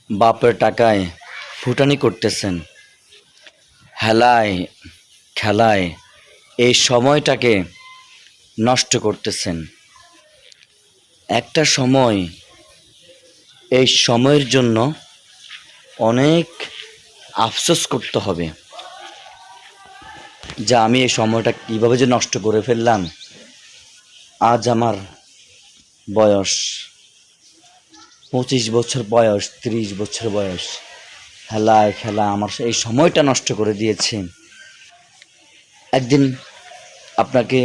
বাপের টাকায় ফুটানি করতেছেন, হেলায় খেলায় এই সময়টাকে নষ্ট করতেছেন। একটা সময়, এই সময়ের জন্য অনেক আফসোস করতে হবে যে আমি এই সময়টা কীভাবে যে নষ্ট করে ফেললাম। আজ আমার বয়স 25 বছর, বয়স 30 বছর বয়স, হেলায় খেলা আমার এই সময়টা নষ্ট করে দিয়েছে। একদিন আপনাকে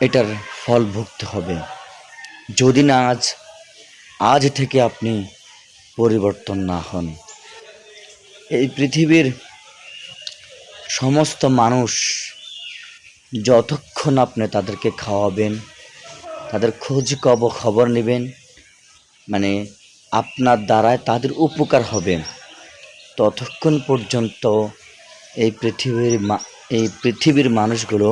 এটার ফল ভুগতে হবে, যদি না আজ থেকে আপনি পরিবর্তন না হন। এই পৃথিবীর সমস্ত মানুষ যতক্ষণ আপনি তাদেরকে খাওয়াবেন, তাদের খবর নেবেন, মানে আপনার দ্বারায় তাদের উপকার হবে, ততক্ষণ পর্যন্ত এই পৃথিবীর মানুষগুলো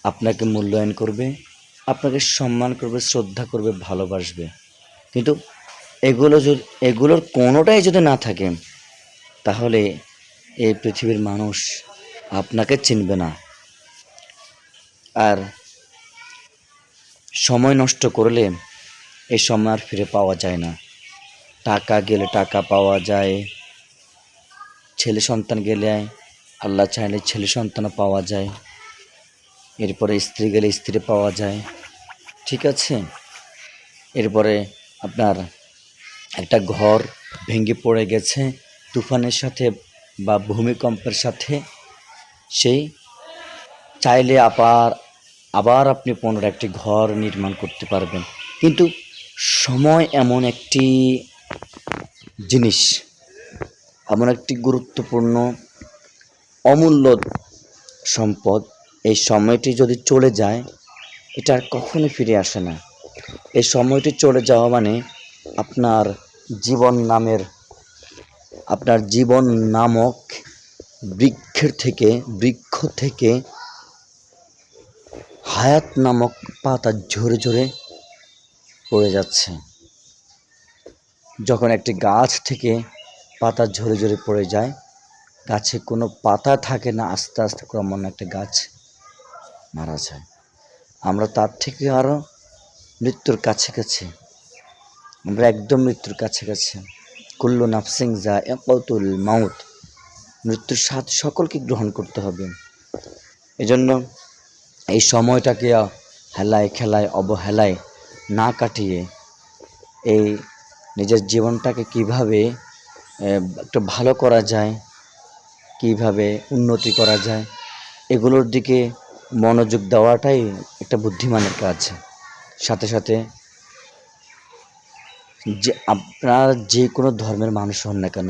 আপনাকে মূল্যায়ন করবে, আপনাকে সম্মান করবে, শ্রদ্ধা করবে, ভালোবাসবে। কিন্তু এগুলোর কোনোটাই যদি না থাকে, তাহলে এই পৃথিবীর মানুষ আপনাকে চিনবে না। আর সময় নষ্ট করলে এই সময় আর ফিরে পাওয়া যায় না। টাকা গেলে টাকা পাওয়া যায়, ছেলে সন্তান গেলে আল্লাহ চাইলে ছেলে সন্তানও পাওয়া যায়, এরপরে স্ত্রী গেলে স্ত্রী পাওয়া যায়, ঠিক আছে। এরপরে আপনার একটা ঘর ভেঙে পড়ে গেছে তুফানের সাথে বা ভূমিকম্পের সাথে, সেই চাইলে আবার আপনি পুনরায় একটি ঘর নির্মাণ করতে পারবেন। কিন্তু সময় এমন একটি জিনিস, এমন একটি গুরুত্বপূর্ণ অমূল্য সম্পদ, এই সময়টি যদি চলে যায় এটা আর কখনো ফিরে আসে না। এই সময়টি চলে যাওয়া মানে আপনার জীবন নামক বৃক্ষ থেকে হায়াত নামক পাতা ঝরে ঝরে পড়ে যাচ্ছে। যখন একটি গাছ থেকে পাতা ঝরে ঝরে পড়ে যায়, গাছে কোনো পাতা থাকে না, আস্তে আস্তে ক্রমান্বয়ে একটা গাছ মারা যায়। আমরা তার থেকে আরও মৃত্যুর কাছাকাছি, আমরা একদম মৃত্যুর কাছাকাছি। কুল্লু নাফসিং যায়িকাতুল মাউত, মৃত্যুর স্বাদ সকলকে গ্রহণ করতে হবে। এজন্য এই সময়টাকে হেলায় খেলায় অবহেলায় না কাটিয়ে এই নিজের জীবনটাকে কিভাবে একটু ভালো করা যায়, কিভাবে উন্নতি করা যায়, এগুলোর দিকে মনোযোগ দেওয়াটাই একটা বুদ্ধিমানের কাজ। সাথে সাথে যে আপনার যে কোনো ধর্মের মানুষ হন না কেন,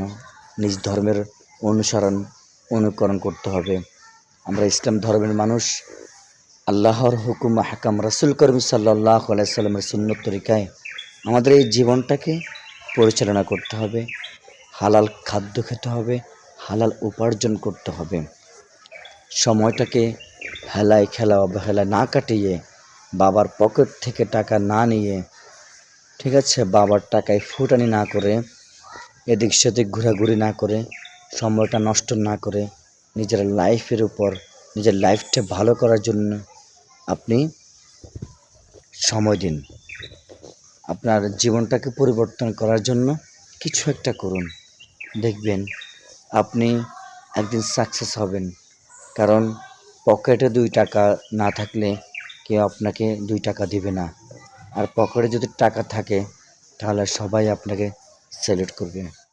নিজ ধর্মের অনুকরণ করতে হবে। আমরা ইসলাম ধর্মের মানুষ, আল্লাহর হুকুম হাকাম রাসূল করিম সাল্লাল্লাহু আলাইহি সাল্লামের সুন্নত তরিকায় আমাদের এই জীবনটাকে পরিচালনা করতে হবে। হালাল খাদ্য খেতে হবে, হালাল উপার্জন করতে হবে। সময়টাকে হেলায় খেলা অবহেলা না কাটিয়ে, বাবার পকেট থেকে টাকা না নিয়ে, ঠিক আছে, বাবার টাকায় ফুটানি না করে, এদিক সেদিক ঘোরাঘুরি না করে, সময়টা নষ্ট না করে, নিজের লাইফটা ভালো করার জন্য আপনি সময় দিন। আপনার জীবনটাকে পরিবর্তন করার জন্য কিছু একটা করুন, দেখবেন আপনি একদিন সাকসেস হবেন। কারণ পকেটে 2 টাকা না থাকলে কেউ আপনাকে 2 টাকা দিবে না, আর পকেটে যদি টাকা থাকে তাহলে সবাই আপনাকে স্যালুট করবে।